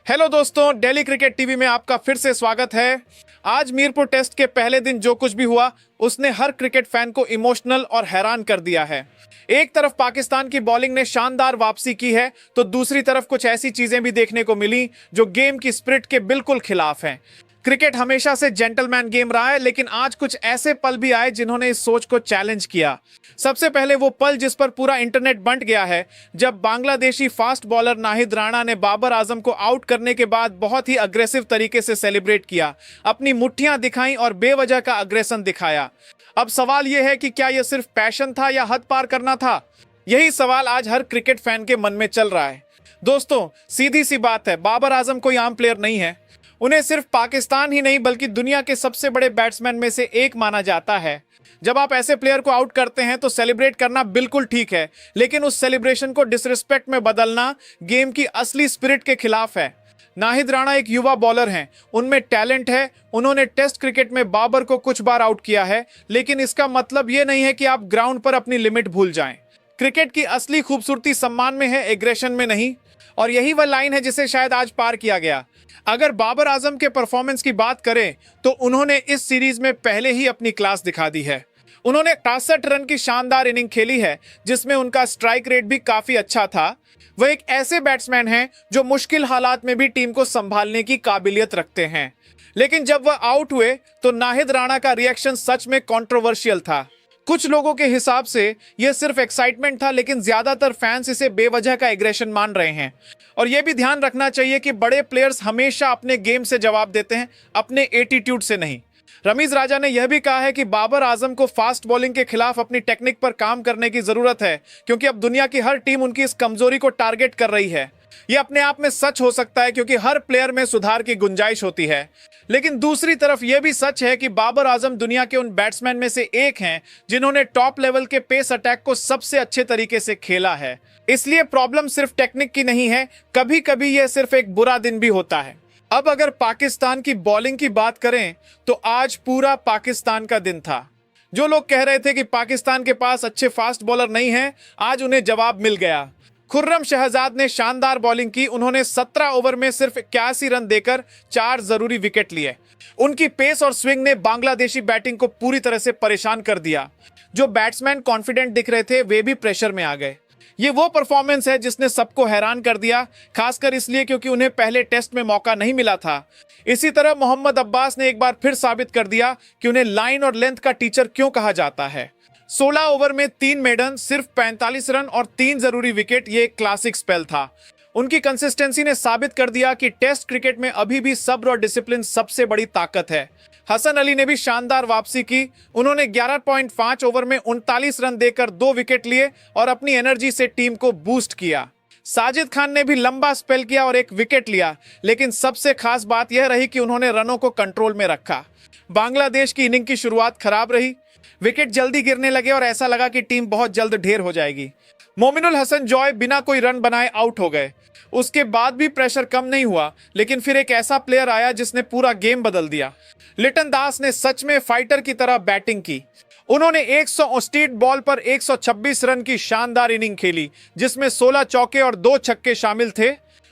Hello दोस्तों, Delhi cricket TV में आपका फिर से स्वागत है। आज मीरपुर टेस्ट के पहले दिन जो कुछ भी हुआ उसने हर क्रिकेट फैन को इमोशनल और हैरान कर दिया है। एक तरफ पाकिस्तान की बॉलिंग ने शानदार वापसी की है तो दूसरी तरफ कुछ ऐसी चीजें भी देखने को मिली जो गेम की स्पिरिट के बिल्कुल खिलाफ हैं। क्रिकेट हमेशा से जेंटलमैन गेम रहा है, लेकिन आज कुछ ऐसे पल भी आए जिन्होंने इस सोच को चैलेंज किया। सबसे पहले वो पल जिस पर पूरा इंटरनेट बंट गया है, जब बांग्लादेशी फास्ट बॉलर नाहिद राणा ने बाबर आजम को आउट करने के बाद बहुत ही अग्रेसिव तरीके से सेलिब्रेट किया, अपनी मुट्ठियां दिखाई और बेवजह का अग्रेशन दिखाया। अब सवाल यह है कि क्या यह सिर्फ पैशन था या हद पार करना था? यही सवाल आज हर क्रिकेट फैन के मन में चल रहा है। दोस्तों, सीधी सी बात है, बाबर आजम कोई आम प्लेयर नहीं है। उन्हें सिर्फ पाकिस्तान ही नहीं बल्कि दुनिया के सबसे बड़े बैट्समैन में से एक माना जाता है। जब आप ऐसे प्लेयर को आउट करते हैं तो सेलिब्रेट करना बिल्कुल ठीक है, लेकिन उस सेलिब्रेशन को डिसरिस्पेक्ट में बदलना गेम की असली स्पिरिट के खिलाफ है। नाहिद राणा एक युवा बॉलर हैं, उनमें टैलेंट है। उन्होंने टेस्ट क्रिकेट में बाबर को कुछ बार आउट किया है, लेकिन इसका मतलब यह नहीं है कि आप ग्राउंड पर अपनी लिमिट भूल जाएं। क्रिकेट की असली खूबसूरती सम्मान में है, एग्रेशन में नहीं। और यही वह लाइन है जिसे शायद आज पार किया गया। अगर बाबर आजम के परफॉर्मेंस की बात करें तो उन्होंने इस सीरीज में पहले ही अपनी क्लास दिखा दी है। उन्होंने 68 रन की शानदार इनिंग खेली है, जिसमें उनका स्ट्राइक रेट भी काफी अच्छा था। वह एक ऐसे बैट्समैन हैं जो मुश्किल हालात में भी टीम को संभालने की काबिलियत रखते हैं। लेकिन जब वह आउट हुए तो नाहिद राणा का रिएक्शन सच में कंट्रोवर्शियल था। कुछ लोगों के हिसाब से यह सिर्फ एक्साइटमेंट था, लेकिन ज्यादातर फैंस इसे बेवजह का एग्रेशन मान रहे हैं। और यह भी ध्यान रखना चाहिए कि बड़े प्लेयर्स हमेशा अपने गेम से जवाब देते हैं, अपने एटीट्यूड से नहीं। रमीज राजा ने यह भी कहा है कि बाबर आजम को फास्ट बॉलिंग के खिलाफ अपनी टेक्निक पर काम करने की जरूरत है, क्योंकि अब दुनिया की हर टीम उनकी इस कमजोरी को टारगेट कर रही है। यह अपने आप में सच हो सकता है, क्योंकि हर प्लेयर में सुधार की गुंजाइश होती है। लेकिन दूसरी तरफ यह भी सच है कि बाबर आजम दुनिया के उन बैट्समैन में से एक हैं जिन्होंने टॉप लेवल के पेस अटैक को सबसे अच्छे तरीके से खेला है। इसलिए प्रॉब्लम सिर्फ टेक्निक की नहीं है, कभी कभी यह सिर्फ एक बुरा दिन भी होता है। अब अगर पाकिस्तान की बॉलिंग की बात करें तो आज पूरा पाकिस्तान का दिन था। जो लोग कह रहे थे कि पाकिस्तान के पास अच्छे फास्ट बॉलर नहीं हैं, आज उन्हें जवाब मिल गया। खुर्रम शहजाद ने शानदार बॉलिंग की। उन्होंने 17 ओवर में सिर्फ 81 रन देकर 4 जरूरी विकेट लिए। उनकी पेस और स्विंग ने बांग्लादेशी बैटिंग को पूरी तरह से परेशान कर दिया। जो बैट्समैन कॉन्फिडेंट दिख रहे थे वे भी प्रेशर में आ गए। ये वो परफॉर्मेंस है जिसने सबको हैरान कर दिया, खासकर इसलिए क्योंकि उन्हें पहले टेस्ट में मौका नहीं मिला था। इसी तरह मोहम्मद अब्बास ने एक बार फिर साबित कर दिया कि उन्हें लाइन और लेंथ का टीचर क्यों कहा जाता है। 16 ओवर में 3 मेडन, सिर्फ 45 रन और 3 जरूरी विकेट, ये एक क्लासिक स्पेल था। उनकी कंसिस्टेंसी ने साबित कर दिया कि टेस्ट क्रिकेट में अभी भी सब्र और डिसिप्लिन सबसे बड़ी ताकत है। हसन अली ने भी शानदार वापसी की। उन्होंने 11.5 ओवर में 39 रन देकर 2 विकेट लिए और अपनी एनर्जी से टीम को बूस्ट किया। साजिद खान ने भी लंबा स्पेल किया और 1 विकेट लिया, लेकिन सबसे खास बात यह रही कि उन्होंने रनों को कंट्रोल में रखा। बांग्लादेश की इनिंग की शुरुआत खराब रही, विकेट जल्दी गिरने लगे और ऐसा लगा कि टीम बहुत जल्द ढेर हो जाएगी। मोमिनुल हसन जॉय बिना कोई रन बनाए आउट हो गए। उसके बाद भी प्रेशर कम नहीं हुआ, लेकिन फिर एक ऐसा प्लेयर आया जिसने पूरा गेम बदल दिया। लिटन दास ने सच में फाइटर की तरह बैटिंग की। उन्होंने 168 बॉल पर 126 रन की शानदार इनिंग खेली, जिसमें 16 चौके और 2 छक्के शामिल थे।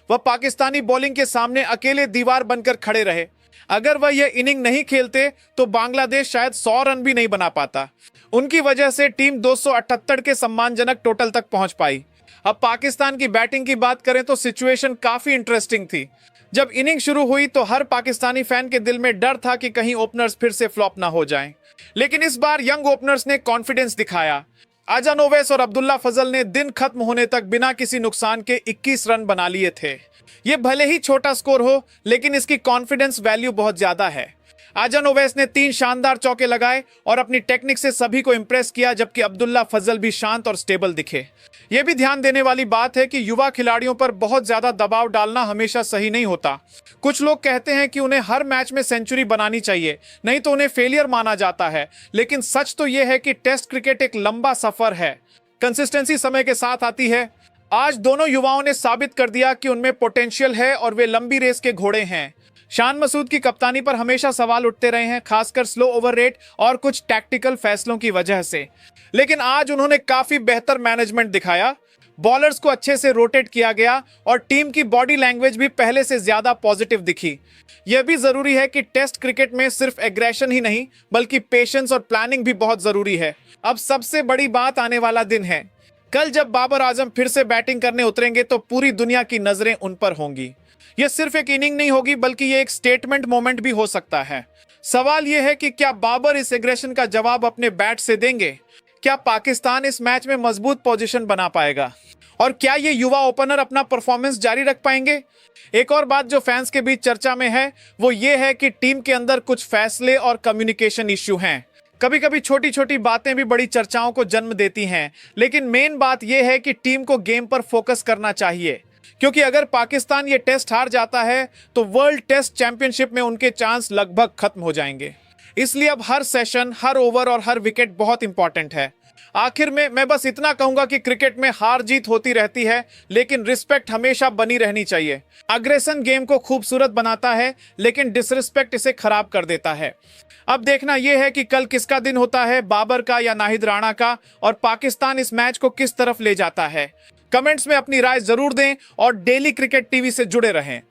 वह पाकिस्तानी बॉलिंग के सामने अकेले दीवार बनकर खड़े रहे। अगर वह यह इनिंग नहीं खेलते तो बांग्लादेश शायद 100 रन भी नहीं बना पाता। उनकी वजह से टीम 278 के सम्मानजनक टोटल तक पहुंच पाई। अब पाकिस्तान की बैटिंग की बात करें तो सिचुएशन काफी इंटरेस्टिंग थी। जब इनिंग शुरू हुई तो हर पाकिस्तानी फैन के दिल में डर था कि कहीं ओपनर्स फिर से फ्लॉप ना हो जाएं। लेकिन इस बार यंग ओपनर्स ने कॉन्फिडेंस दिखाया। अजन ओवैस और अब्दुल्ला फजल ने दिन खत्म होने तक बिना किसी नुकसान के 21 रन बना लिए थे। ये भले ही छोटा स्कोर हो, लेकिन इसकी कॉन्फिडेंस वैल्यू बहुत ज्यादा है। अजन ओवैस ने 3 शानदार चौके लगाए और अपनी टेक्निक से सभी को इंप्रेस किया, जबकि अब्दुल्ला फजल भी शांत और स्टेबल दिखे। यह भी ध्यान देने वाली बात है कि युवा खिलाड़ियों पर बहुत ज्यादा दबाव डालना हमेशा सही नहीं होता। कुछ लोग कहते हैं कि उन्हें हर मैच में सेंचुरी बनानी चाहिए, नहीं तो उन्हें फेलियर माना जाता है। लेकिन सच तो यह है कि टेस्ट क्रिकेट एक लंबा सफर है। कंसिस्टेंसी समय के साथ आती है। आज दोनों युवाओं ने साबित कर दिया कि उनमें पोटेंशियल है और वे लंबी रेस के घोड़े हैं। शान मसूद की कप्तानी पर हमेशा सवाल उठते रहे हैं, खासकर स्लो ओवर रेट और कुछ टैक्टिकल फैसलों की वजह से। लेकिन आज उन्होंने काफी बेहतर मैनेजमेंट दिखाया। बॉलर्स को अच्छे से रोटेट किया गया और टीम की बॉडी लैंग्वेज भी पहले से ज्यादा पॉजिटिव दिखी। यह भी जरूरी है कि टेस्ट क्रिकेट में सिर्फ एग्रेशन ही नहीं बल्कि पेशेंस और प्लानिंग भी बहुत जरूरी है। अब सबसे बड़ी बात आने वाला दिन है। कल जब बाबर आजम फिर से बैटिंग करने उतरेंगे तो पूरी दुनिया की नजरें उन पर होंगी। यह सिर्फ एक इनिंग नहीं होगी बल्कि यह एक स्टेटमेंट मोमेंट भी हो सकता है। सवाल यह है कि क्या बाबर इस एग्रेशन का जवाब अपने बैट से देंगे? क्या पाकिस्तान इस मैच में मजबूत पोजीशन बना पाएगा? और क्या ये युवा ओपनर अपना परफॉर्मेंस जारी रख पाएंगे? एक और बात जो फैंस के बीच चर्चा में है वो ये है कि टीम के अंदर कुछ फैसले और कम्युनिकेशन इश्यू हैं। कभी कभी छोटी छोटी बातें भी बड़ी चर्चाओं को जन्म देती हैं, लेकिन मेन बात यह है कि टीम को गेम पर फोकस करना चाहिए, क्योंकि अगर पाकिस्तान ये टेस्ट हार जाता है तो वर्ल्ड टेस्ट चैंपियनशिप में उनके चांस लगभग खत्म हो जाएंगे। इसलिए अब हर सेशन, हर ओवर और हर विकेट बहुत इंपॉर्टेंट है। आखिर में मैं बस इतना कहूंगा कि क्रिकेट में हार जीत होती रहती है, लेकिन रिस्पेक्ट हमेशा बनी रहनी चाहिए। अग्रेशन गेम को खूबसूरत बनाता है, लेकिन डिसरिस्पेक्ट इसे खराब कर देता है। अब देखना यह है कि कल किसका दिन होता है, बाबर का या नाहिद राणा का, और पाकिस्तान इस मैच को किस तरफ ले जाता है। कमेंट्स में अपनी राय जरूर दें और डेली क्रिकेट टीवी से जुड़े रहें।